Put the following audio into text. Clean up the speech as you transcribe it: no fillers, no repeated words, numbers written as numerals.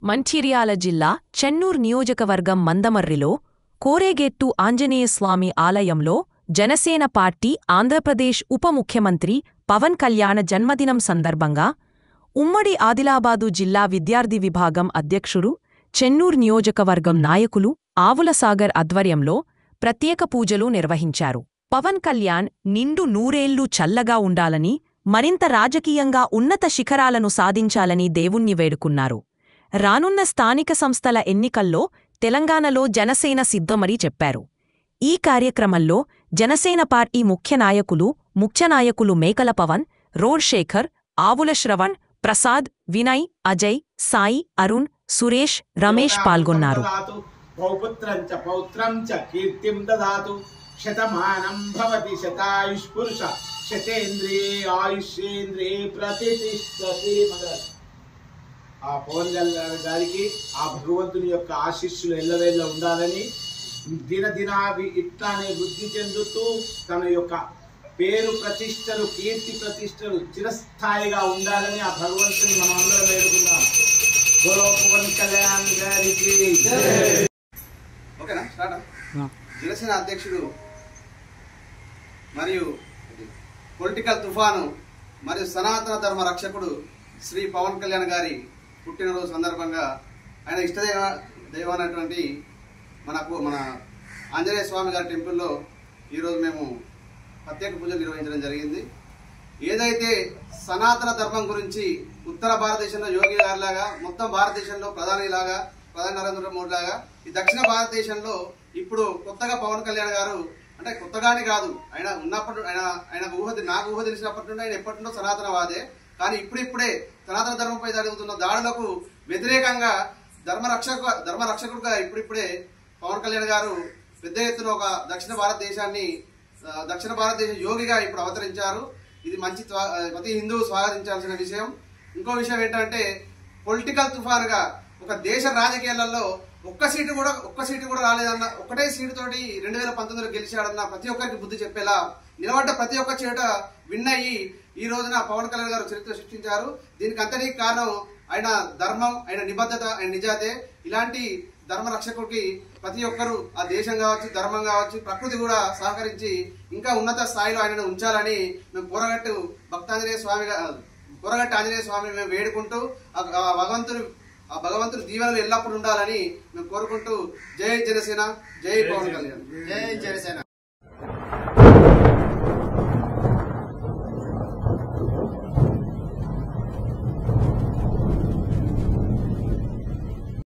మంచిర్యాల జిల్లా చెన్నూర్ నియోజకవర్గం మందమర్రిలో కోరేగెట్టు ఆంజనేయస్వామి ఆలయంలో జనసేన పార్టీ ఆంధ్రప్రదేశ్ ఉప ముఖ్యమంత్రి పవన్ కళ్యాణ జన్మదినం సందర్భంగా ఉమ్మడి ఆదిలాబాదు జిల్లా విద్యార్థి విభాగం అధ్యక్షుడు చెన్నూర్ నియోజకవర్గం నాయకులు ఆవుల సాగర్ ఆధ్వర్యంలో ప్రత్యేక పూజలు నిర్వహించారు. పవన్ కళ్యాణ్ నిండు నూరేళ్లు చల్లగా ఉండాలని, మరింత రాజకీయంగా ఉన్నత శిఖరాలను సాధించాలని దేవుణ్ణి వేడుకున్నారు. రానున్న స్థానిక సంస్థల ఎన్నికల్లో తెలంగాణలో జనసేన సిద్ధమని చెప్పారు. ఈ కార్యక్రమంలో జనసేన పార్టీ ముఖ్య నాయకులు మేకల పవన్, రోడ్ శేఖర్, ఆవుల శ్రవణ్, ప్రసాద్, వినయ్, అజయ్, సాయి, అరుణ్, సురేష్, రమేష్ పాల్గొన్నారు. శతమానం భవతి శతాయుష్పురుష శతేంద్రియే ఆయుష్యేంద్రియే ప్రతిష్టతి. ఆ పవన్ కళ్యాణ్ గారికి ఆ భగవంతుని యొక్క ఆశీస్సులు ఎల్లవేళ్ళ ఉండాలని, దినదినాభి ఇట్లానే వృద్ధి చెందుతూ తన యొక్క పేరు ప్రతిష్టలు, కీర్తి ప్రతిష్టలు చిరస్థాయిగా ఉండాలని ఆ భగవంతుని మనం అందరం వేడుకుందాం. గౌరవ పవన్ కళ్యాణ్ గారికి ఓకేనా స్టార్ట్. జనసేన అధ్యక్షుడు మరియు పొలిటికల్ తుఫాను మరియు సనాతన ధర్మ రక్షకుడు శ్రీ పవన్ కళ్యాణ్ గారి పుట్టినరోజు సందర్భంగా ఆయన ఇష్టదైవమైనటువంటి మన ఆంజనేయ స్వామి గారి టెంపుల్లో ఈరోజు మేము ప్రత్యేక పూజలు నిర్వహించడం జరిగింది. ఏదైతే సనాతన ధర్మం గురించి ఉత్తర భారతదేశంలో యోగి గారిలాగా, మొత్తం భారతదేశంలో ప్రధాని నరేంద్ర మోడీ లాగా, ఈ దక్షిణ భారతదేశంలో ఇప్పుడు కొత్తగా పవన్ కళ్యాణ్ గారు, అంటే కొత్తగానే కాదు, ఆయన ఉన్నప్పుడు నాకు ఊహ తెలిసినప్పటి నుండి ఆయన ఎప్పటి నుండో సనాతనవాదే. కానీ ఇప్పుడిప్పుడే సనాతన ధర్మంపై జరుగుతున్న దాడులకు వ్యతిరేకంగా ధర్మరక్షకుడుగా ఇప్పుడిప్పుడే పవన్ కళ్యాణ్ గారు పెద్ద ఎత్తున ఒక దక్షిణ భారతదేశ యోగిగా ఇప్పుడు అవతరించారు. ఇది ప్రతి హిందువు స్వాగతించాల్సిన విషయం. ఇంకో విషయం ఏంటంటే, పొలిటికల్ తుఫానుగా ఒక దేశ రాజకీయాలలో ఒక్క సీటు కూడా రాలేదన్న, ఒకటే సీటు తోటి 2019లో గెలిచాడన్న ప్రతి ఒక్కరికి బుద్ధి చెప్పేలా నిలబడ్డ ప్రతి ఒక్క చోట విన్ అయ్యి ఈ రోజున పవన్ కళ్యాణ్ గారు చరిత్ర సృష్టించారు. దీనికి అంతటికి కారణం ఆయన ధర్మం, ఆయన నిబద్ధత, ఆయన నిజాతే. ఇలాంటి ధర్మ రక్షకుడికి ప్రతి ఒక్కరూ, ఆ దేశం కావచ్చు, ధర్మం కావచ్చు, ప్రకృతి కూడా సహకరించి ఇంకా ఉన్నత స్థాయిలో ఆయనను ఉంచాలని మేము కోరగట్టు ఆంజనేయ స్వామిని మేము వేడుకుంటూ ఆ భగవంతుని దీవెనలు ఎల్లప్పుడూ ఉండాలని మేము కోరుకుంటూ జై జనసేన, జై పవన్ కళ్యాణ్, జై జనసేన.